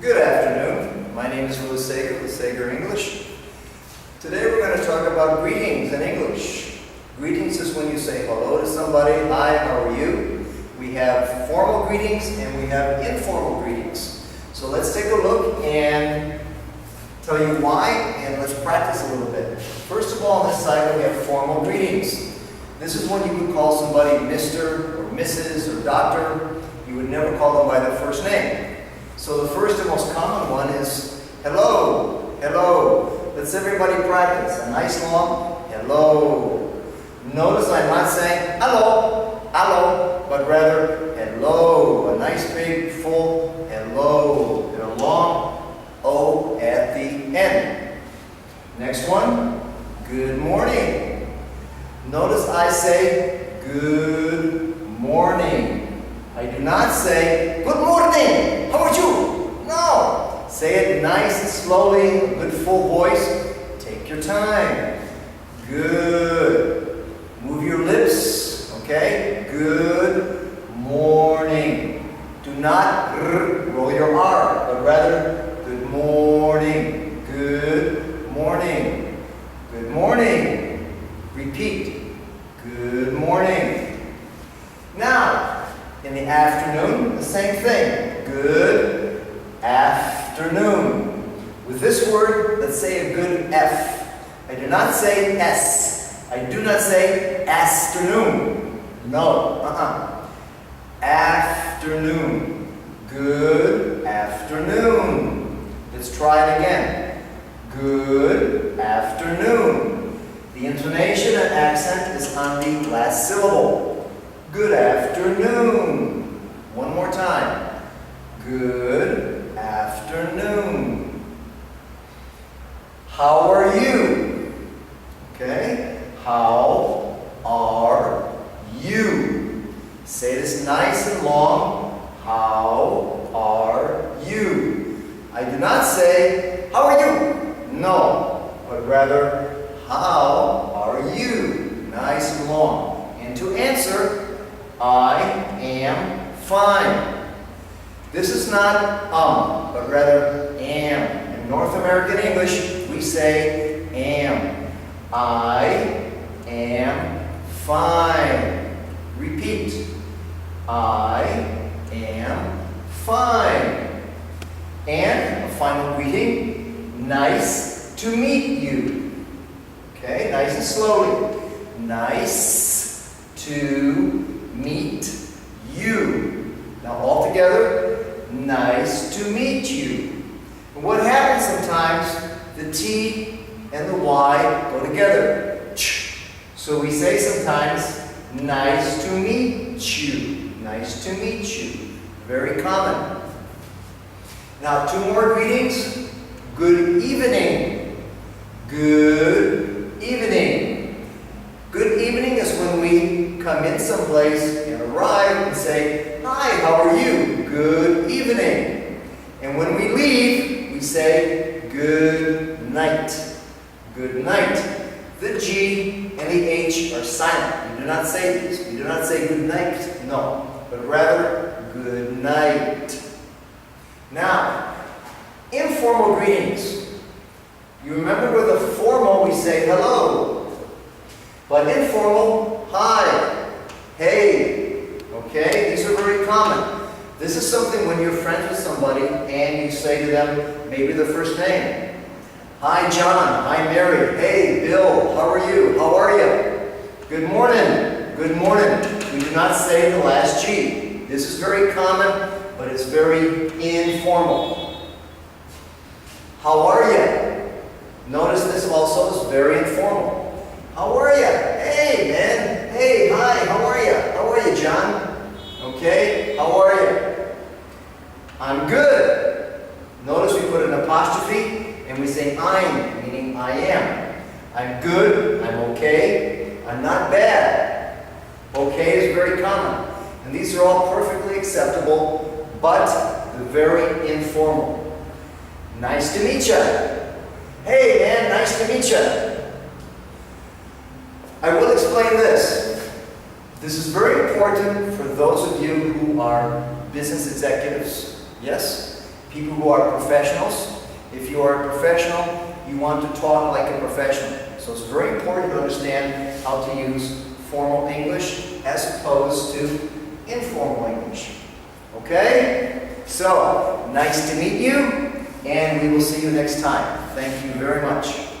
Good afternoon. My name is Louis Sager with Sager English. Today we're going to talk about greetings in English. Greetings is when you say hello to somebody. Hi, how are you? We have formal greetings and we have informal greetings. So let's take a look and tell you why, and let's practice a little bit. First of all, on this side we have formal greetings. This is when you would call somebody Mr. or Mrs. or Doctor. You would never call them by their first name. So the first and most common one is hello, hello. Let's everybody practice. A nice long hello. Notice I'm not saying hello, hello, but rather hello. A nice big full hello. And a long O at the end. Next one, good morning. Notice I say good morning. I do not say, good morning, how are you? No. Say it nice and slowly, a good full voice. Take your time. Good. Move your lips, okay? Good morning. Do not roll your R, but rather, good morning. Good morning. Good morning. Repeat. Good morning. Now, in the afternoon, the same thing. Good afternoon. With this word, let's say a good F. I do not say S. I do not say afternoon. No. Afternoon. Good afternoon. Let's try it again. Good afternoon. The intonation and accent is on the last syllable. Good afternoon. One more time. Good afternoon. How are you? Okay. How are you? Say this nice and long. How are you? I do not say, how are you? No, but rather, how are you? Nice and long. And to answer, I am fine. This is not but rather am. In North American English, we say am. I am fine. Repeat. I am fine. And a final greeting, nice to meet you. Okay, nice and slowly. Nice to meet you. Now all together, nice to meet you. And what happens sometimes, the T and the Y go together. So we say sometimes, nice to meet you. Nice to meet you. Very common. Now 2 more greetings. Good evening. Good evening. Good evening is when we come in someplace and arrive and say, hi, how are you? Good evening. And when we leave, we say, good night. Good night. The G and the H are silent. We do not say this. We do not say good night, no, but rather good night. Now, informal greetings. You remember with the formal we say hello. But informal, hi, hey, okay? These are very common. This is something when you're friends with somebody and you say to them maybe their first name. Hi, John. Hi, Mary. Hey, Bill. How are you? How are you? Good morning. Good morning. We do not say the last G. This is very common, but it's very informal. How are you? Notice this also is very informal. How are you? Hey, man. Hey, hi, how are you? How are you, John? Okay, how are you? I'm good. Notice we put an apostrophe and we say I'm, meaning I am. I'm good, I'm okay, I'm not bad. Okay is very common. And these are all perfectly acceptable, but they're very informal. Nice to meet you. Hey, man, nice to meet you. I will explain this. This is very important for those of you who are business executives. Yes? people who are professionals. If you are a professional, you want to talk like a professional. So it's very important to understand how to use formal English as opposed to informal English. Okay? So, nice to meet you, and we will see you next time. Thank you very much.